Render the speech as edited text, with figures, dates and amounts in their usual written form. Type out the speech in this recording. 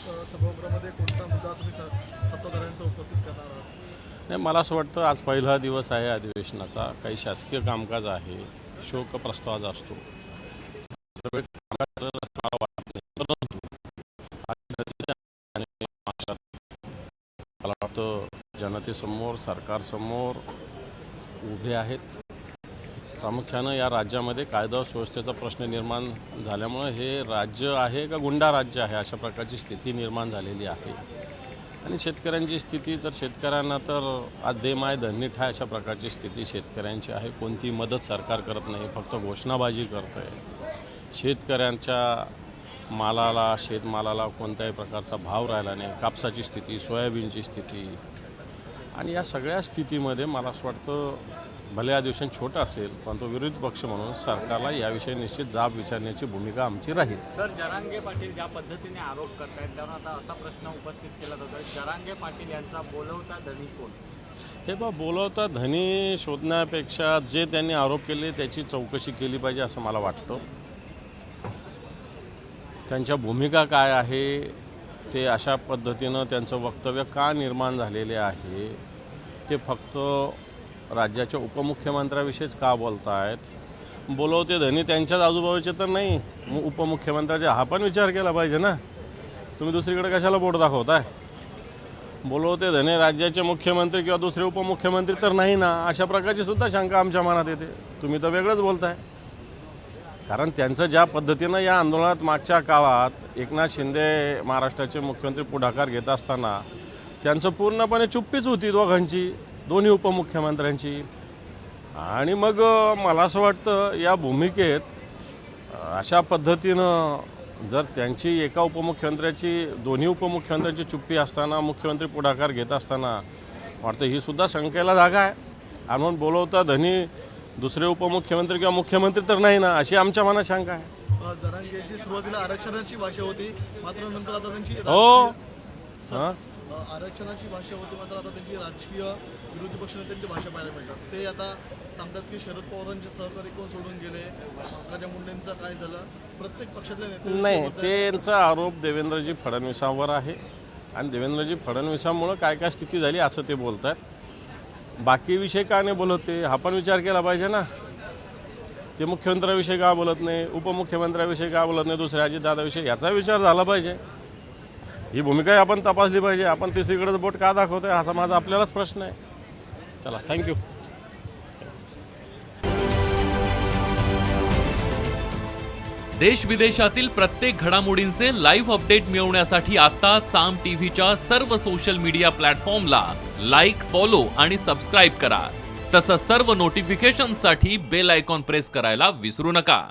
सभागृहामध्ये कोणता मुद्दा तुम्ही सत्ताधाऱ्यांचा उपस्थित करणार आहात? नाही, मला असं वाटतं आज पहिला दिवस आहे अधिवेशनाचा. काही शासकीय कामकाज आहे, शोक प्रस्ताव असतो. त्यावेळी कामकाज असं मला वाटत नाही. परंतु मला वाटतं जनतेसमोर सरकारसमोर उभे आहेत. प्रामुख्यानं या राज्यामध्ये कायदा सुव्यवस्थेचा प्रश्न निर्माण झाल्यामुळे हे राज्य आहे का गुंडा राज्य आहे अशा प्रकारची स्थिती निर्माण झालेली आहे. आणि शेतकऱ्यांची स्थिती तर शेतकऱ्यांना तर आज देमाय धन्नीठ आहे अशा प्रकारची स्थिती शेतकऱ्यांची आहे. कोणती मदत सरकार करत नाही, फक्त घोषणाबाजी करतं आहे. शेतकऱ्यांच्या मालाला शेतमालाला कोणत्याही प्रकारचा भाव राहिला नाही. कापसाची स्थिती, सोयाबीनची स्थिती आणि या सगळ्या स्थितीमध्ये मला असं वाटतं भले अधिवेशन छोटं असेल पण तो विरोधी पक्ष म्हणून सरकारला याविषयी निश्चित जाब विचारण्याची भूमिका आमची राहील. सर, जरांगे पाटील ज्या पद्धतीने आरोप करतायत त्यावर आता असा प्रश्न उपस्थित केला जातो, जरांगे पाटील यांचा बोलवता धनी कोण? हे बोलवता धनी शोधण्यापेक्षा जे त्यांनी आरोप केले त्याची चौकशी केली पाहिजे असं मला वाटतं. त्यांच्या भूमिका काय आहे, ते अशा पद्धतीनं त्यांचं वक्तव्य का निर्माण झालेले आहे, ते फक्त राज्याच्या उपमुख्यमंत्र्याविषयीच का बोलतायत. बोलवते धनी त्यांच्याच आजूबाजूचे तर नाही, उपमुख्यमंत्र्याचा हा पण विचार केला पाहिजे ना. तुम्ही दुसरीकडे कशाला बोट दाखवताय. बोलवते धनी राज्याचे मुख्यमंत्री किंवा दुसरे उपमुख्यमंत्री तर नाही ना, अशा प्रकारची सुद्धा शंका आमच्या मनात येते. तुम्ही तर वेगळंच बोलताय. कारण त्यांचं ज्या पद्धतीनं या आंदोलनात मागच्या काळात एकनाथ शिंदे महाराष्ट्राचे मुख्यमंत्री पुढाकार घेत असताना त्यांचं पूर्णपणे चुप्पीच होती दोघांची, दोन्ही उपमुख्यमंत्र्यांची. आणि मग मला असं वाटतं या भूमिकेत अशा पद्धतीनं जर त्यांची एका उपमुख्यमंत्र्याची दोन्ही उपमुख्यमंत्र्यांची चुप्पी असताना मुख्यमंत्री पुढाकार घेत असताना वाटतं ही सुद्धा शंकेला जागा आहे. आणि म्हणून बोलवता धनी दुसरे उपमुख्यमंत्री किंवा मुख्यमंत्री तर नाही ना, अशी आमच्या मनात शंका आहे. जरांगेची सुरुवातीला आरक्षणाची भाषा होती, मात्र नंतर आता त्यांची आरक्षणाची भाषा होती, मात्र आता त्यांची राजकीय विरोधी पक्षनेत्यांची भाषा पाहायला मिळतात. ते आता सांगतात की शरद पवारांचे सहकारी कोण सोडून गेले, पंकजा मुंडेंचं काय झालं, प्रत्येक पक्षातल्या नेते नाही, त्यांचा आरोप देवेंद्रजी फडणवीसांवर आहे. आणि देवेंद्रजी फडणवीसांमुळं काय काय स्थिती झाली असं ते बोलतात. बाकी विषय का नाही बोलत ते हा पण विचार केला पाहिजे ना. ते मुख्यमंत्र्याविषयी का बोलत नाही, उपमुख्यमंत्र्याविषयी का बोलत नाही, दुसऱ्या अजितदादाविषयी याचा विचार झाला पाहिजे. ही भूमिकाही आपण तपासली पाहिजे. आपण तिसरीकडे बोट का दाखवतोय असा माझा आपल्यालाच प्रश्न आहे. चला, थँक्यू. देश विदेशातील प्रत्येक घडामोडींचे लाईव्ह अपडेट मिळवण्यासाठी आता साम टीव्हीच्या सर्व सोशल मीडिया प्लॅटफॉर्मला लाईक, फॉलो आणि सबस्क्राईब करा. तसंच सर्व नोटिफिकेशनसाठी बेल आयकॉन प्रेस करायला विसरू नका.